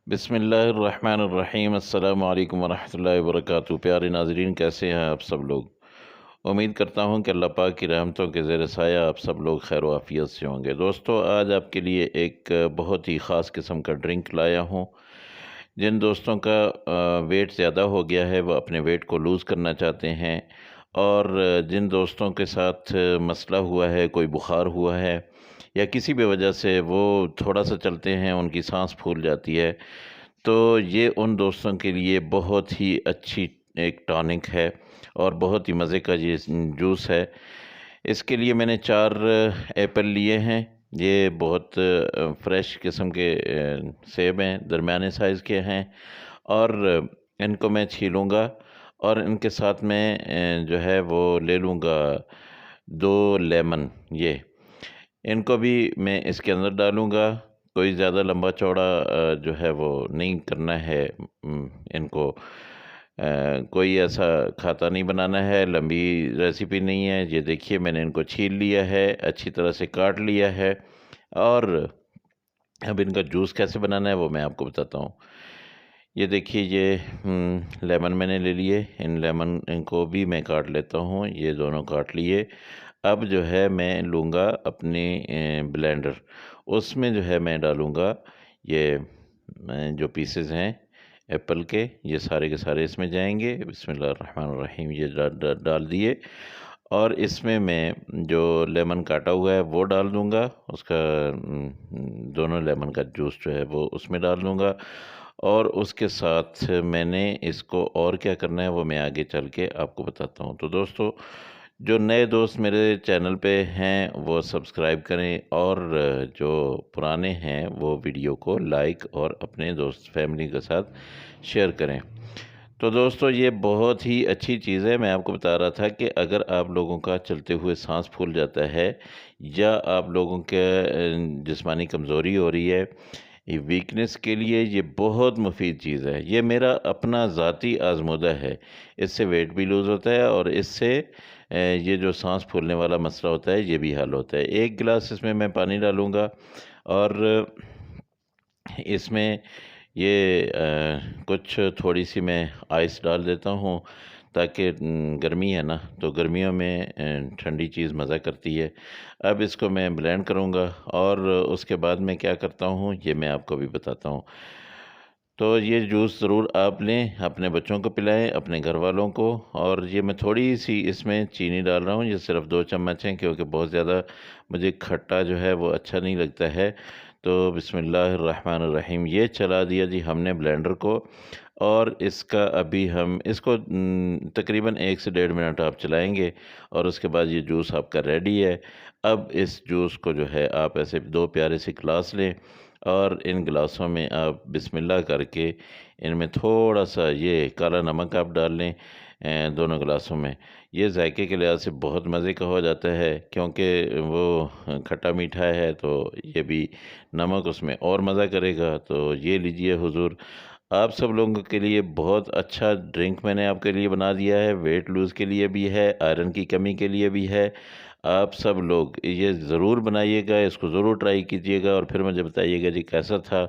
बिस्मिल्लाहिर्रहमानिर्रहीम अस्सलामु अलैकुम वरहमतुल्लाहि वबरकातुहू। प्यारे नाज़रीन, कैसे हैं आप सब लोग। उम्मीद करता हूं कि अल्लाह पाक की रहमतों के ज़ेर साया आप सब लोग खैर वाफ़ियत से होंगे। दोस्तों, आज आपके लिए एक बहुत ही ख़ास किस्म का ड्रिंक लाया हूं। जिन दोस्तों का वेट ज़्यादा हो गया है, वह अपने वेट को लूज़ करना चाहते हैं, और जिन दोस्तों के साथ मसला हुआ है, कोई बुखार हुआ है या किसी भी वजह से वो थोड़ा-सा चलते हैं उनकी साँस फूल जाती है, तो ये उन दोस्तों के लिए बहुत ही अच्छी एक टॉनिक है और बहुत ही मज़े का ये जूस है। इसके लिए मैंने 4 एप्पल लिए हैं। ये बहुत फ्रेश किस्म के सेब हैं, दरमियाने साइज़ के हैं, और इनको मैं छीलूँगा और इनके साथ मैं जो है वो ले लूँगा 2 लेमन। ये इनको भी मैं इसके अंदर डालूँगा। कोई ज़्यादा लंबा चौड़ा जो है वो नहीं करना है। इनको कोई ऐसा खाता नहीं बनाना है, लंबी रेसिपी नहीं है। ये देखिए, मैंने इनको छील लिया है, अच्छी तरह से काट लिया है, और अब इनका जूस कैसे बनाना है वो मैं आपको बताता हूँ। ये देखिए, ये लेमन मैंने ले लिए। इन लेमन इनको भी मैं काट लेता हूँ। ये दोनों काट लिए। अब जो है मैं लूँगा अपनी ब्लेंडर, उसमें जो है मैं डालूँगा ये जो पीसेस हैं एप्पल के, ये सारे के सारे इसमें जाएँगे। बिस्मिल्लाहिर्रहमानिर्रहीम, ये डाल दिए, और इसमें मैं जो लेमन काटा हुआ है वो डाल दूँगा। उसका दोनों लेमन का जूस जो है वो उसमें डाल दूँगा, और उसके साथ मैंने इसको और क्या करना है वो मैं आगे चल के आपको बताता हूँ। तो दोस्तों, जो नए दोस्त मेरे चैनल पे हैं वो सब्सक्राइब करें, और जो पुराने हैं वो वीडियो को लाइक और अपने दोस्त फैमिली के साथ शेयर करें। तो दोस्तों, ये बहुत ही अच्छी चीज़ है। मैं आपको बता रहा था कि अगर आप लोगों का चलते हुए साँस फूल जाता है, या आप लोगों के जिस्मानी कमज़ोरी हो रही है, ये वीकनेस के लिए ये बहुत मुफ़ीद चीज़ है। ये मेरा अपना ज़ाती आज़मूदा है। इससे वेट भी लूज़ होता है, और इससे ये जो साँस फूलने वाला मसला होता है ये भी हल होता है। 1 गिलास इसमें मैं पानी डालूँगा, और इसमें ये कुछ थोड़ी-सी मैं आइस डाल देता हूँ, ताकि गर्मी है ना, तो गर्मियों में ठंडी चीज़ मज़ा करती है। अब इसको मैं ब्लेंड करूँगा, और उसके बाद मैं क्या करता हूँ ये मैं आपको भी बताता हूँ। तो ये जूस ज़रूर आप लें, अपने बच्चों को पिलाएँ, अपने घरवालों को। और ये मैं थोड़ी-सी इसमें चीनी डाल रहा हूँ, ये सिर्फ़ 2 चम्मच हैं, क्योंकि बहुत ज़्यादा मुझे खट्टा जो है वो अच्छा नहीं लगता है। तो बिस्मिल्लाहिर्रहमानिर्रहीम, ये चला दिया जी हमने ब्लेंडर को, और इसका अभी हम इसको तकरीबन 1 से डेढ़ मिनट आप चलाएँगे, और उसके बाद ये जूस आपका रेडी है। अब इस जूस को जो है आप ऐसे 2 प्यारे से गिलास लें, और इन गिलासों में आप बिस्मिल्लाह करके इनमें थोड़ा-सा ये काला नमक आप डाल लें दोनों गिलासों में। ये जायके के लिहाज़ से बहुत मज़े का हो जाता है, क्योंकि वो खट्टा मीठा है, तो ये भी नमक उसमें और मज़ा करेगा। तो ये लीजिए हुज़ूर, आप सब लोगों के लिए बहुत अच्छा ड्रिंक मैंने आपके लिए बना दिया है। वेट लूज़ के लिए भी है, आयरन की कमी के लिए भी है। आप सब लोग ये ज़रूर बनाइएगा, इसको ज़रूर ट्राई कीजिएगा, और फिर मुझे बताइएगा जी कैसा था।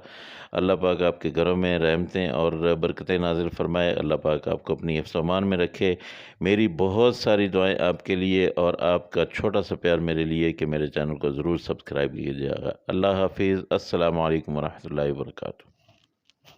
अल्लाह पाक आपके घरों में रहमतें और बरकतें नाज़िल फ़रमाए। अल्लाह पाक आपको अपनी हिफ़्ज़-ओ-अमान में रखे। मेरी बहुत सारी दुआएँ आपके लिए, और आपका छोटा-सा प्यार मेरे लिए कि मेरे चैनल को ज़रूर सब्सक्राइब कीजिएगा। अल्लाह हाफ़िज़। अस्सलामु अलैकुम वरहमतुल्लाहि वबरकातुहू।